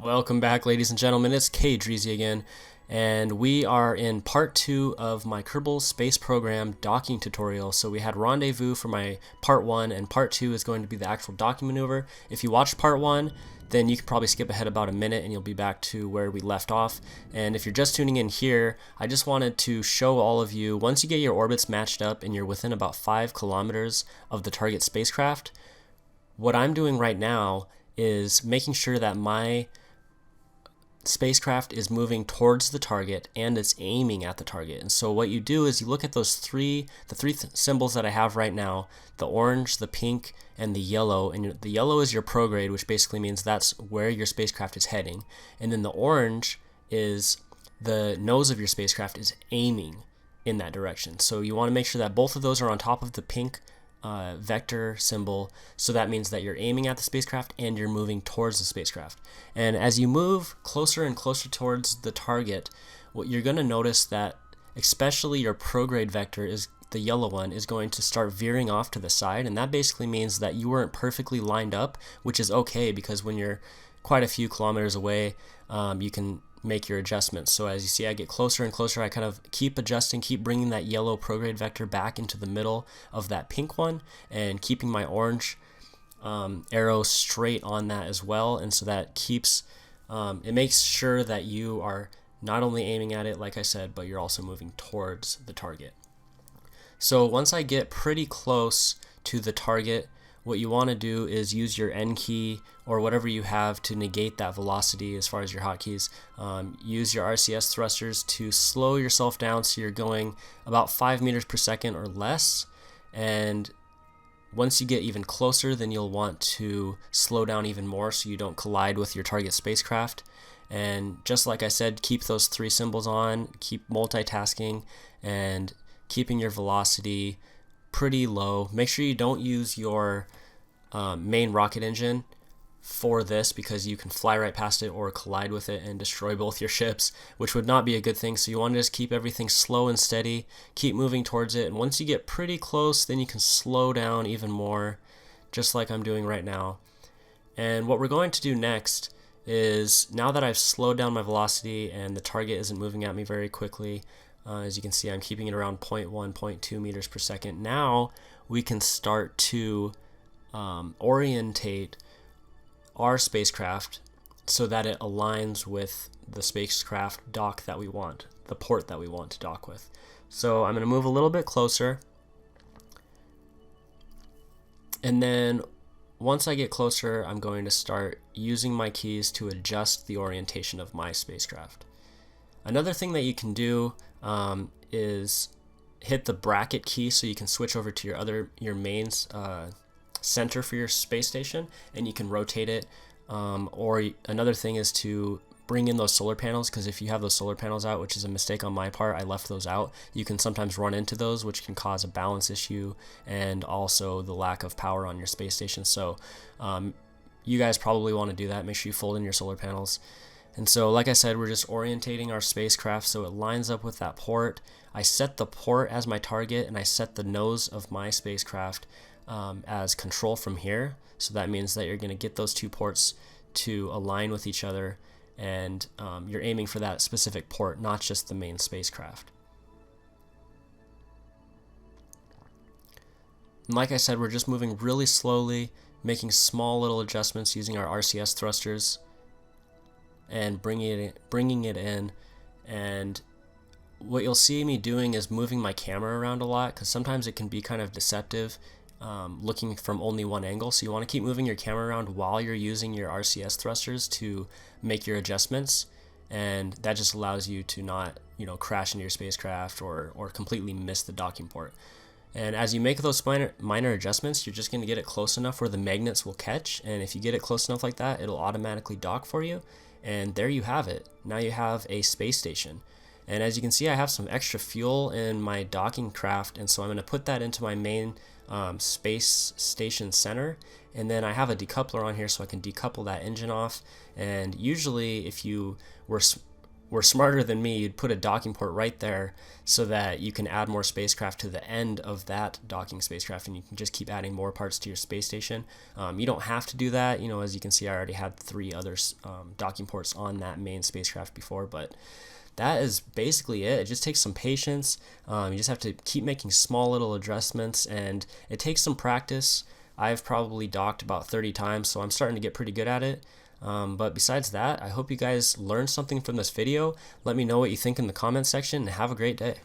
Welcome back, ladies and gentlemen. It's KDreezy again, and we are in part 2 of my Kerbal Space Program docking tutorial. So we had rendezvous for my part 1, and part 2 is going to be the actual docking maneuver. If you watched part 1, then you can probably skip ahead about a minute and you'll be back to where we left off. And if you're just tuning in here, I just wanted to show all of you, once you get your orbits matched up and you're within about 5 kilometers of the target spacecraft, what I'm doing right now is making sure that my spacecraft is moving towards the target and it's aiming at the target. And so what you do is you look at those three symbols that I have right now, the orange, the pink, and the yellow. And the yellow is your prograde, which basically means that's where your spacecraft is heading. And then the orange is the nose of your spacecraft is aiming in that direction. So you want to make sure that both of those are on top of the pink vector symbol, so that means that you're aiming at the spacecraft and you're moving towards the spacecraft. And as you move closer and closer towards the target, what you're going to notice that especially your prograde vector, is the yellow one, is going to start veering off to the side, and that basically means that you weren't perfectly lined up, which is okay because when you're quite a few kilometers away, you can make your adjustments. So as you see, I get closer and closer. I kind of keep adjusting, keep bringing that yellow prograde vector back into the middle of that pink one, and keeping my orange arrow straight on that as well. And so that keeps, it makes sure that you are not only aiming at it, like I said, but you're also moving towards the target. So once I get pretty close to the target, what you want to do is use your N key or whatever you have to negate that velocity as far as your hotkeys. Use your RCS thrusters to slow yourself down so you're going about 5 meters per second or less. And once you get even closer, then you'll want to slow down even more so you don't collide with your target spacecraft. And just like I said, keep those three symbols on, keep multitasking, and keeping your velocity pretty low. Make sure you don't use your main rocket engine for this, because you can fly right past it or collide with it and destroy both your ships, which would not be a good thing. So you want to just keep everything slow and steady, keep moving towards it, and once you get pretty close, then you can slow down even more, just like I'm doing right now. And what we're going to do next is, now that I've slowed down my velocity and the target isn't moving at me very quickly, as you can see, I'm keeping it around 0.1, 0.2 meters per second. Now we can start to orientate our spacecraft so that it aligns with the spacecraft dock that we want, the port that we want to dock with. So I'm going to move a little bit closer, and then once I get closer, I'm going to start using my keys to adjust the orientation of my spacecraft. Another thing that you can do is hit the bracket key so you can switch over to your main center for your space station, and you can rotate it. Or another thing is to bring in those solar panels, because if you have those solar panels out, which is a mistake on my part, I left those out, you can sometimes run into those, which can cause a balance issue and also the lack of power on your space station. So you guys probably want to do that. Make sure you fold in your solar panels. And so, like I said, we're just orientating our spacecraft so it lines up with that port. I set the port as my target, and I set the nose of my spacecraft as control from here. So that means that you're going to get those two ports to align with each other, and you're aiming for that specific port, not just the main spacecraft. And like I said, we're just moving really slowly, making small little adjustments using our RCS thrusters and bringing it in. And what you'll see me doing is moving my camera around a lot, because sometimes it can be kind of deceptive looking from only one angle. So you want to keep moving your camera around while you're using your RCS thrusters to make your adjustments, and that just allows you to not, crash into your spacecraft or completely miss the docking port. And as you make those minor adjustments, you're just going to get it close enough where the magnets will catch, and if you get it close enough like that, it'll automatically dock for you. And there you have it. Now you have a space station. And as you can see, I have some extra fuel in my docking craft, and so I'm going to put that into my main space station center. And then I have a decoupler on here so I can decouple that engine off. And usually if you were were smarter than me, you'd put a docking port right there so that you can add more spacecraft to the end of that docking spacecraft, and you can just keep adding more parts to your space station. You don't have to do that. You know, as you can see, I already had 3 other docking ports on that main spacecraft before, but that is basically it. It just takes some patience. You just have to keep making small little adjustments, and it takes some practice. I've probably docked about 30 times, so I'm starting to get pretty good at it. But besides that, I hope you guys learned something from this video. Let me know what you think in the comment section, and have a great day.